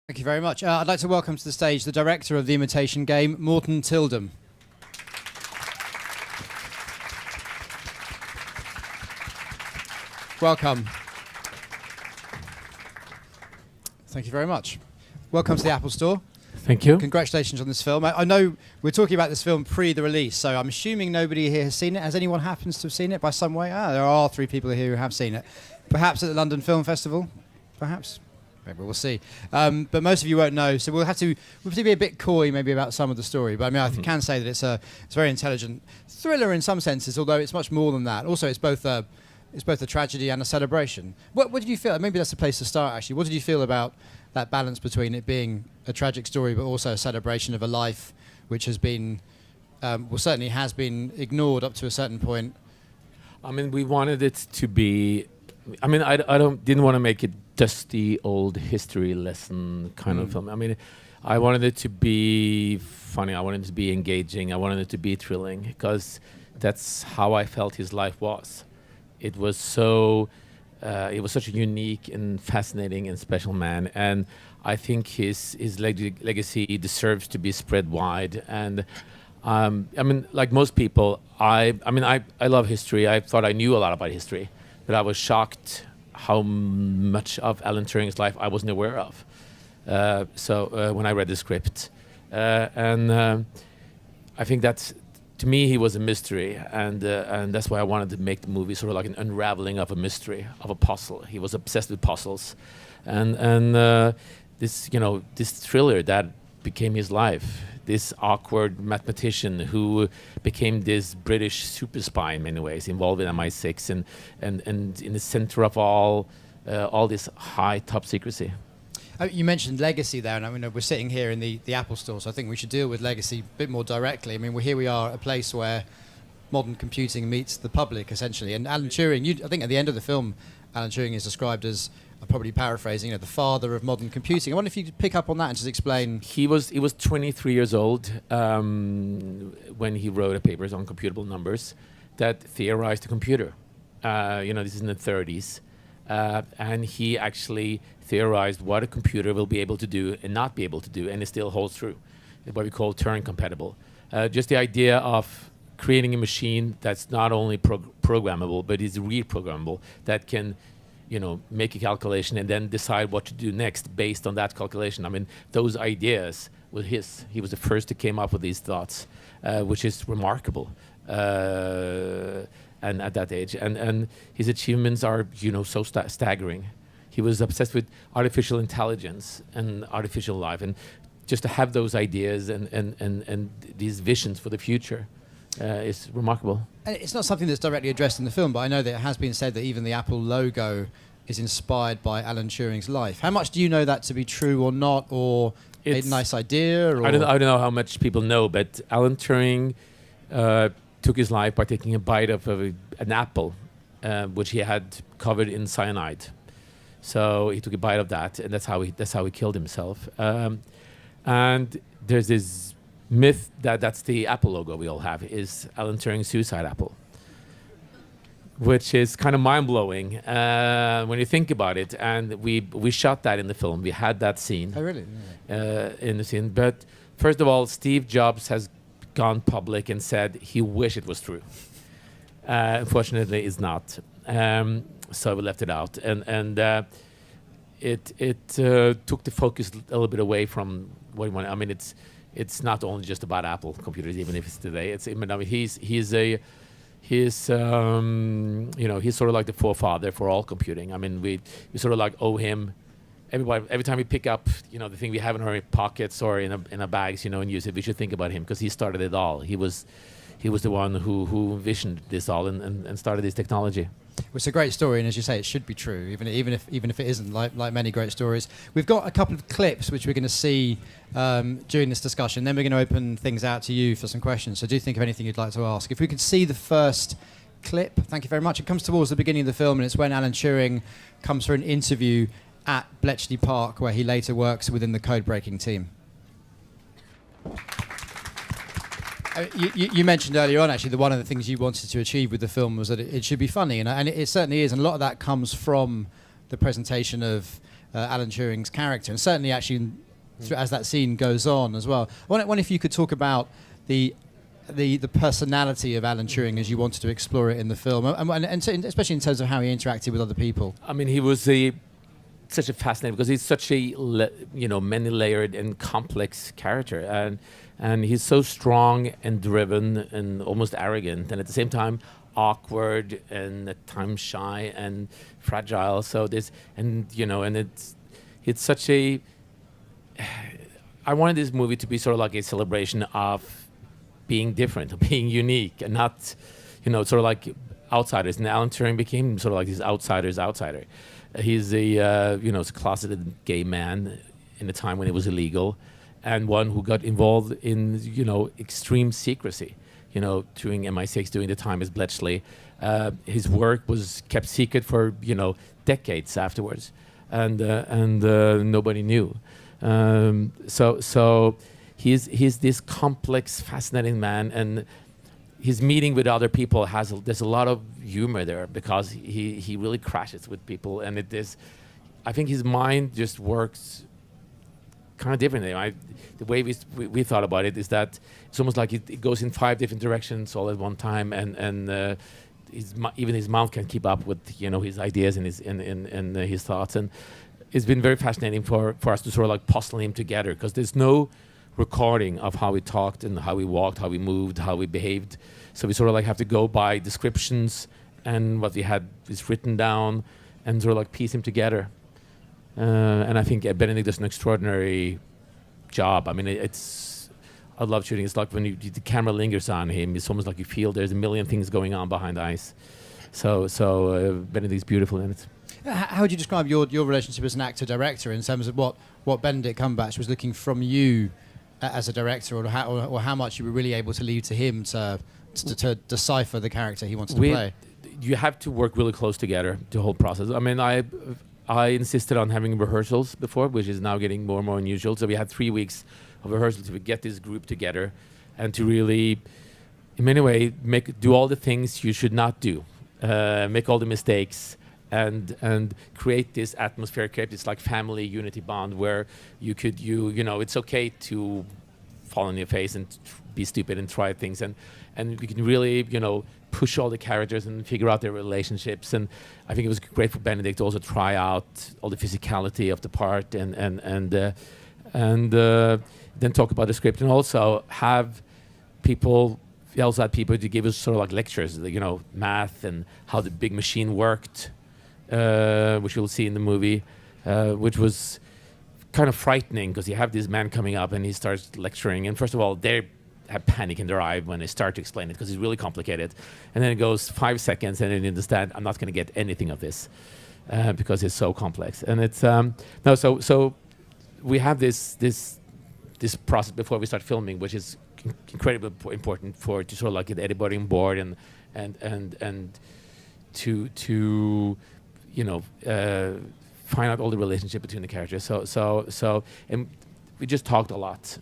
Thank you very much. I'd like to welcome to the stage the director of the Imitation game, Morten Tyldum. Welcome. Thank you very much. Welcome to the Apple Store. Thank you. Congratulations on this film. I know we're talking about this film pre the release, so I'm assuming nobody here has seen it. Has anyone happens to have seen it by some way? There are 3 people here who have seen it. Perhaps at the London Film Festival? Perhaps? Maybe we'll see. But most of you won't know, so we'll have to be a bit coy maybe about some of the story. But I mean, I can say that it's a very intelligent thriller in some senses, although it's much more than that. Also, it's both a tragedy and a celebration. What did you feel? Maybe that's the place to start, actually. What did you feel about that balance between it being a tragic story but also a celebration of a life which has been, certainly has been ignored up to a certain point? I mean, we wanted it to be. I mean, I didn't want to make it dusty old history lesson kind of film. I mean, I wanted it to be funny. I wanted it to be engaging. I wanted it to be thrilling because that's how I felt his life was. It was so. It was such a unique and fascinating and special man, and I think his legacy deserves to be spread wide. And I mean, like most people, I love history. I thought I knew a lot about history, but I was shocked how much of Alan Turing's life I wasn't aware of. So when I read the script, and I think that's. To me, he was a mystery, and that's why I wanted to make the movie sort of like an unraveling of a mystery, of a puzzle. He was obsessed with puzzles, and this thriller that became his life. This awkward mathematician who became this British super spy in many ways, involved in MI6 and in the center of all this high top secrecy. You mentioned legacy there, and I mean, we're sitting here in the Apple Store, so I think we should deal with legacy a bit more directly. I mean, here we are, a place where modern computing meets the public, essentially. And Alan Turing, I think at the end of the film, Alan Turing is described as, I'm probably paraphrasing, the father of modern computing. I wonder if you could pick up on that and just explain. He was 23 years old when he wrote a paper on computable numbers that theorized the computer. This is in the 30s. And he actually theorized what a computer will be able to do and not be able to do, and it still holds true. It's what we call Turing compatible. Just the idea of creating a machine that's not only programmable, but is reprogrammable, that can, make a calculation and then decide what to do next based on that calculation. I mean, those ideas were his. He was the first to came up with these thoughts, which is remarkable. And at that age, and his achievements are, so staggering. He was obsessed with artificial intelligence and artificial life, and just to have those ideas and these visions for the future is remarkable. And it's not something that's directly addressed in the film, but I know that it has been said that even the Apple logo is inspired by Alan Turing's life. How much do you know that to be true or not, or it's a nice idea? Or? I don't know how much people know, but Alan Turing took his life by taking a bite of an apple, which he had covered in cyanide. So he took a bite of that, and that's how he killed himself. And there's this myth that's the Apple logo we all have, is Alan Turing's suicide apple, which is kind of mind-blowing when you think about it. And we shot that in the film. We had that scene. Oh, really? In the scene. But first of all, Steve Jobs has gone public and said he wished it was true. Unfortunately, it's not. So we left it out, and it took the focus a little bit away from what he wanted. I mean, it's not only just about Apple computers, even if it's today. He's sort of like the forefather for all computing. I mean, we sort of like owe him. Every time we pick up, the thing we have in our pockets or in our bags, and use it, we should think about him because he started it all. He was the one who envisioned this all and started this technology. It's a great story, and as you say, it should be true, even if it isn't. Like many great stories, we've got a couple of clips which we're going to see during this discussion. Then we're going to open things out to you for some questions. So do think of anything you'd like to ask. If we could see the first clip, thank you very much. It comes towards the beginning of the film, and it's when Alan Turing comes for an interview at Bletchley Park, where he later works within the code-breaking team. You mentioned earlier on, actually, that one of the things you wanted to achieve with the film was that it should be funny, and it certainly is, and a lot of that comes from the presentation of Alan Turing's character, and certainly actually as that scene goes on as well. I wonder if you could talk about the personality of Alan Turing as you wanted to explore it in the film, and so especially in terms of how he interacted with other people. I mean, he was such a fascinating, because he's such a many-layered and complex character, and he's so strong and driven and almost arrogant, and at the same time awkward and at times shy and fragile. So it's such a. I wanted this movie to be sort of like a celebration of being different, of being unique, and not, sort of like outsiders. And Alan Turing became sort of like this outsider. He's a closeted gay man in a time when it was illegal, and one who got involved in extreme secrecy. During MI6, during the time as Bletchley, his work was kept secret for decades afterwards, and nobody knew. So he's this complex, fascinating man, and his meeting with other people there's a lot of humor there, because he really crashes with people, and I think his mind just works kind of differently. The way we thought about it is that it's almost like it goes in 5 different directions all at one time, and even his mouth can keep up with his ideas and his thoughts, and it's been very fascinating for us to sort of like puzzle him together, because there's no recording of how we talked and how we walked, how we moved, how we behaved. So we sort of like have to go by descriptions and what we had is written down, and sort of like piece him together. And I think Benedict does an extraordinary job. I mean, I love shooting. It's like when the camera lingers on him, it's almost like you feel there's a million things going on behind the eyes. So Benedict's beautiful in it. How would you describe your relationship as an actor-director in terms of what Benedict Cumberbatch was looking from you as a director, or how much you were really able to leave to him to decipher the character he wanted to play? You have to work really close together, the whole process. I mean, I insisted on having rehearsals before, which is now getting more and more unusual. So we had 3 weeks of rehearsals to get this group together and to really, in many ways, do all the things you should not do, make all the mistakes, and create this atmosphere, create this like family unity bond where it's okay to fall on your face and be stupid and try things, and we can really push all the characters and figure out their relationships. And I think it was great for Benedict to also try out all the physicality of the part, and then talk about the script, and also have people. We also had people to give us sort of like lectures, math and how the big machine worked, which you'll see in the movie, which was kind of frightening, because you have this man coming up and he starts lecturing, and first of all, they have panic in their eye when they start to explain it, because it's really complicated, and then it goes 5 seconds and then you understand, I'm not going to get anything of this, because it's so complex. And it's so we have this process before we start filming, which is incredibly important to sort of like get everybody on board and to find out all the relationship between the characters. So and we just talked a lot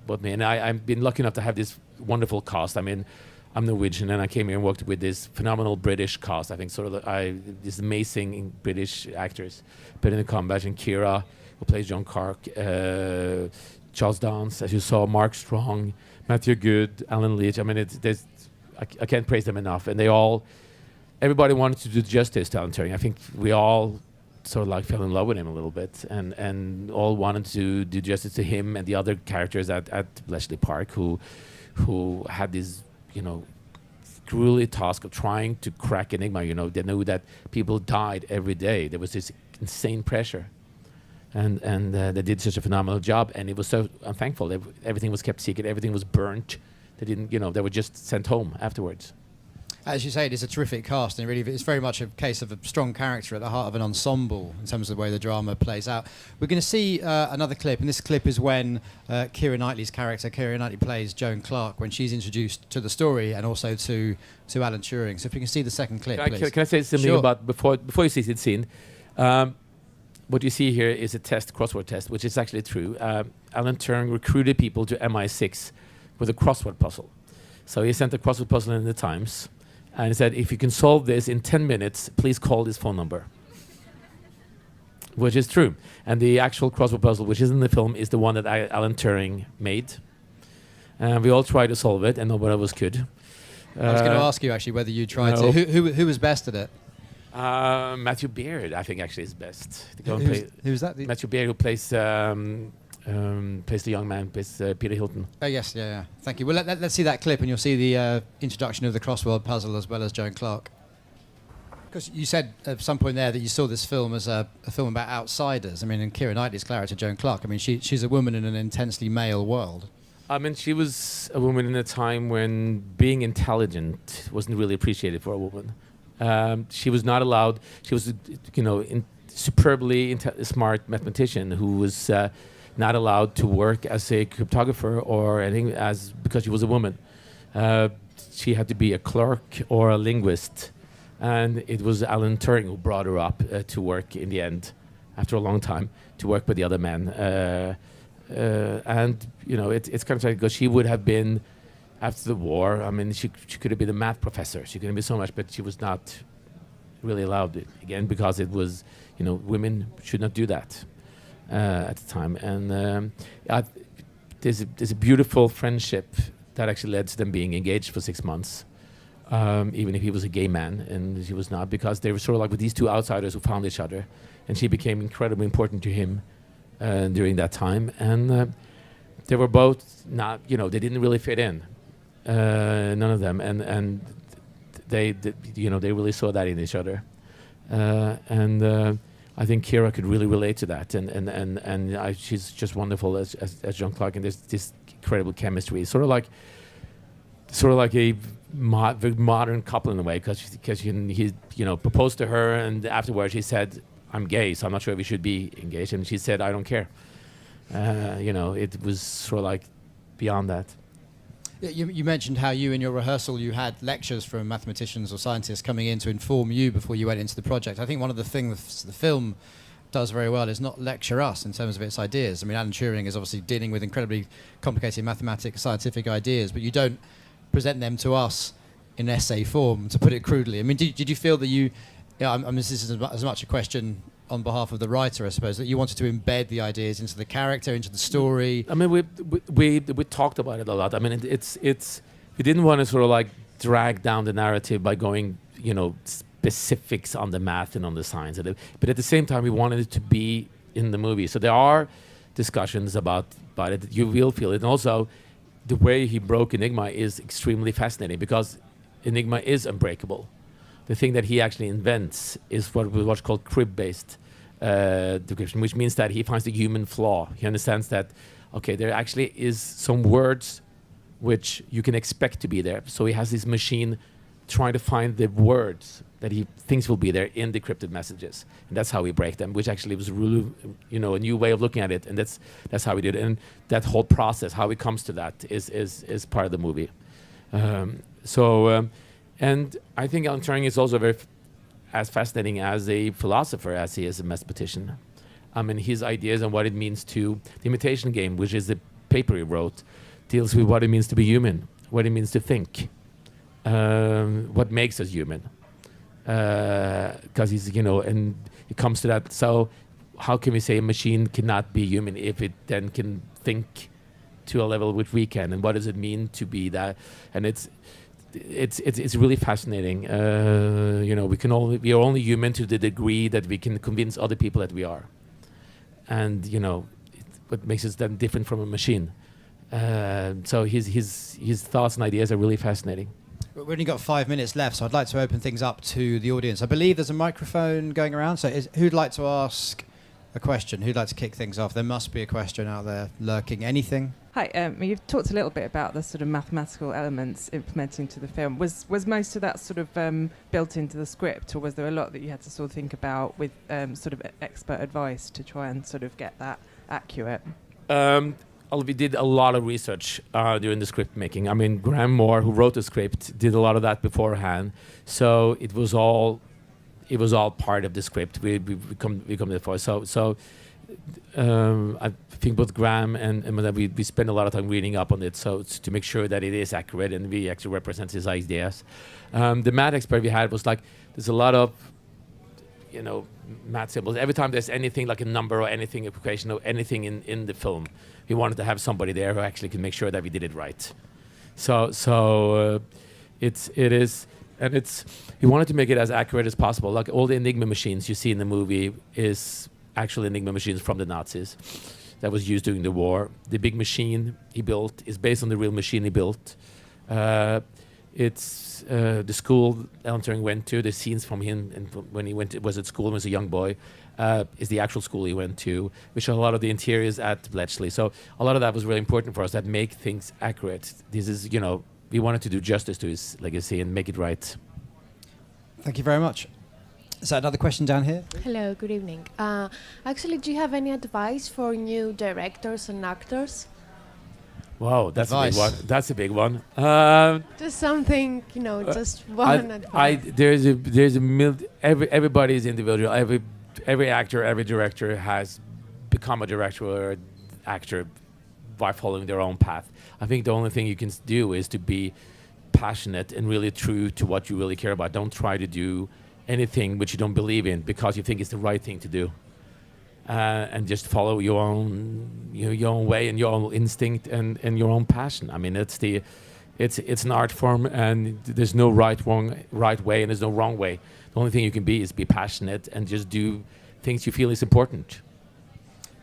about me, and I've been lucky enough to have this wonderful cast. I mean, I'm Norwegian, and I came here and worked with this phenomenal British cast. I think sort of these amazing British actors, Benedict Cumberbatch and Kira, who plays John Clark, Charles Dance, as you saw, Mark Strong, Matthew Good, Alan Leach. I mean, I can't praise them enough, and everybody wanted to do justice to Alan Turing. I think we all sort of like fell in love with him a little bit, and all wanted to do justice to him and the other characters at Bletchley Park who had this grueling task of trying to crack Enigma. They knew that people died every day. There was this insane pressure, and they did such a phenomenal job. And it was so unthankful. Everything was kept secret. Everything was burnt. They didn't. They were just sent home afterwards. As you say, it is a terrific cast, and it's very much a case of a strong character at the heart of an ensemble in terms of the way the drama plays out. We're going to see another clip, and this clip is when Keira Knightley's character, Keira Knightley plays Joan Clark, when she's introduced to the story and also to Alan Turing. So if you can see the second clip, please. Can I say something about, before you see the scene, what you see here is a crossword test, which is actually true. Alan Turing recruited people to MI6 with a crossword puzzle. So he sent a crossword puzzle in the Times, and he said, if you can solve this in 10 minutes, please call this phone number. which is true. And the actual crossword puzzle, which is in the film, is the one that Alan Turing made. And we all tried to solve it, and nobody else could. I was going to ask you actually whether you tried no. to. Who was best at it? Matthew Beard, I think, actually is best. Who's that? Matthew Beard, who plays the young man, plays Peter Hilton. Oh yes, yeah. Thank you. Well, let's see that clip, and you'll see the introduction of the crossword puzzle as well as Joan Clark. Because you said at some point there that you saw this film as a film about outsiders. I mean, and Keira Knightley's character, Joan Clark, I mean, she's a woman in an intensely male world. I mean, she was a woman in a time when being intelligent wasn't really appreciated for a woman. She was not allowed. She was, superbly smart mathematician who was not allowed to work as a cryptographer or anything because she was a woman. She had to be a clerk or a linguist. And it was Alan Turing who brought her up to work in the end, after a long time, to work with the other men. And it's kind of like, because she would have been, after the war, I mean, she could have been a math professor. She could have been so much, but she was not really allowed it, again, because it was, women should not do that at the time. And there's a beautiful friendship that actually led to them being engaged for 6 months. Even if he was a gay man and she was not, because they were sort of like with these two outsiders who found each other, and she became incredibly important to him during that time. And they were both not, they didn't really fit in, none of them, and they really saw that in each other. And I think Keira could really relate to that, and she's just wonderful as Joan Clark, and there's this incredible chemistry, sort of like a very modern couple in a way, because he proposed to her, and afterwards he said, "I'm gay, so I'm not sure if we should be engaged," and she said, "I don't care." It was sort of like beyond that. You mentioned how you, in your rehearsal, you had lectures from mathematicians or scientists coming in to inform you before you went into the project. I think one of the things the film does very well is not lecture us in terms of its ideas. I mean, Alan Turing is obviously dealing with incredibly complicated mathematical, scientific ideas, but you don't present them to us in essay form, to put it crudely. I mean, did you feel that I mean, this is as much a question on behalf of the writer, I suppose, that you wanted to embed the ideas into the character, into the story? I mean, we talked about it a lot. I mean, it's we didn't want to sort of like drag down the narrative by going, specifics on the math and on the science. But at the same time, we wanted it to be in the movie. So there are discussions about it. You will feel it. And also, the way he broke Enigma is extremely fascinating, because Enigma is unbreakable. The thing that he actually invents is what's called crib-based decryption, which means that he finds the human flaw. He understands that, okay, there actually is some words which you can expect to be there. So he has this machine trying to find the words that he thinks will be there in decrypted messages, and that's how we break them. Which actually was really, a new way of looking at it, and that's how we did it. And that whole process, how he comes to that, is part of the movie. And I think Alan Turing is also very as fascinating as a philosopher as he is a mathematician. I mean, his ideas on what it means to the Imitation Game, which is the paper he wrote, deals with what it means to be human, what it means to think, what makes us human. Because he's, and it comes to that. So how can we say a machine cannot be human if it then can think to a level which we can? And what does it mean to be that? And it's really fascinating. We are only human to the degree that we can convince other people that we are. And what makes us then different from a machine. So his thoughts and ideas are really fascinating. We've only got 5 minutes left, so I'd like to open things up to the audience. I believe there's a microphone going around, so who'd like to ask a question? Who'd like to kick things off? There must be a question out there lurking. Anything? Hi, you've talked a little bit about the sort of mathematical elements implementing to the film. Was most of that sort of built into the script, or was there a lot that you had to sort of think about with sort of expert advice to try and sort of get that accurate? We did a lot of research during the script making. I mean, Graham Moore, who wrote the script, did a lot of that beforehand. So it was all part of the script. We come there for. So I think both Graham and we spend a lot of time reading up on it, so it's to make sure that it is accurate and we actually represent his ideas. The math expert we had was like, there's a lot of math symbols. Every time there's anything like a number or anything, equation or anything in the film, we wanted to have somebody there who actually can make sure that we did it right. We wanted to make it as accurate as possible. Like all the Enigma machines you see in the movie is actual Enigma machines from the Nazis that was used during the war. The big machine he built is based on the real machine he built. It's the school Alan Turing went to. The scenes from him and when he was at school and was a young boy is the actual school he went to, which are a lot of the interiors at Bletchley. So a lot of that was really important for us, that make things accurate. This is, we wanted to do justice to his legacy and make it right. Thank you very much. So another question down here. Hello, good evening. Actually, do you have any advice for new directors and actors? Wow, that's Advice. a big one. That's a big one. Just something, just one advice. Everybody is individual. Every actor, every director has become a director or actor by following their own path. I think the only thing you can do is to be passionate and really true to what you really care about. Don't try to do anything which you don't believe in because you think it's the right thing to do. And just follow your own way and your own instinct and your own passion. I mean, it's an art form, and there's no right way, and there's no wrong way. The only thing you can be is be passionate and just do things you feel is important.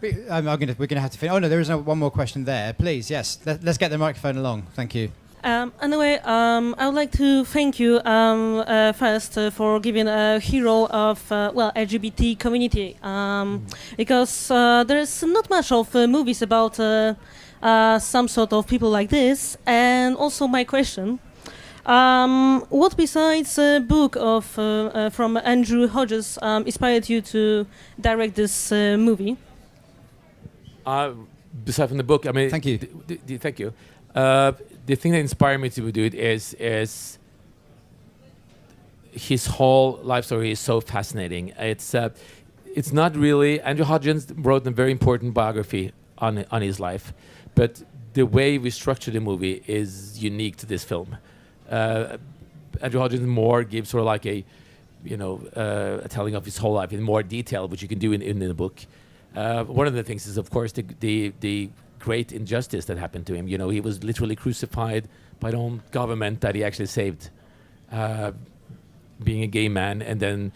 We're going to have to finish. Oh no, there is one more question there. Please, yes. Let's get the microphone along. Thank you. Anyway, I would like to thank you first for giving a hero of LGBT community because there is not much of movies about some sort of people like this. And also my question: what besides a book of from Andrew Hodges inspired you to direct this movie? Besides from the book, I mean, thank you. Thank you. The thing that inspired me to do it is his whole life story is so fascinating. It's not really. Andrew Hodges wrote a very important biography on his life, but the way we structure the movie is unique to this film. Andrew Hodges more gives sort of like a telling of his whole life in more detail, which you can do in the book. One of the things is, of course, the great injustice that happened to him. He was literally crucified by the own government that he actually saved, being a gay man, and then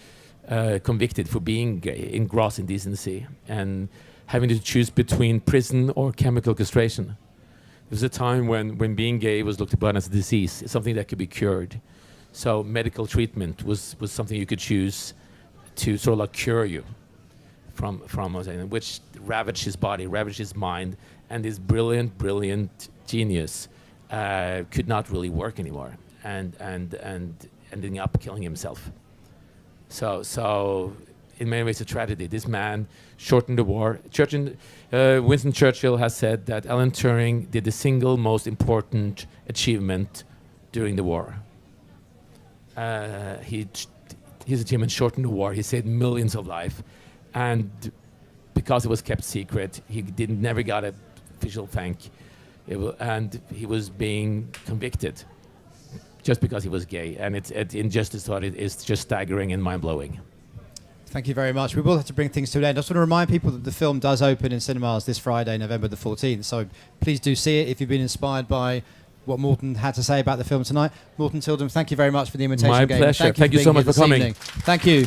convicted for being gay in gross indecency and having to choose between prison or chemical castration. There was a time when being gay was looked upon as a disease, something that could be cured. So medical treatment was something you could choose to sort of like cure you from which ravaged his body, ravaged his mind, and this brilliant genius could not really work anymore, and ending up killing himself. So in many ways a tragedy. This man shortened the war. Winston Churchill has said that Alan Turing did the single most important achievement during the war. His achievement shortened the war. He saved millions of lives. And because it was kept secret, he never got an official thank. And he was being convicted just because he was gay. And it's injustice to it is just staggering and mind-blowing. Thank you very much. We will have to bring things to an end. I just want to remind people that the film does open in cinemas this Friday, November the 14th. So please do see it if you've been inspired by what Morten had to say about the film tonight. Morten Tyldum, thank you very much for the Imitation My game. pleasure. Thank you so much for coming. Evening. Thank you.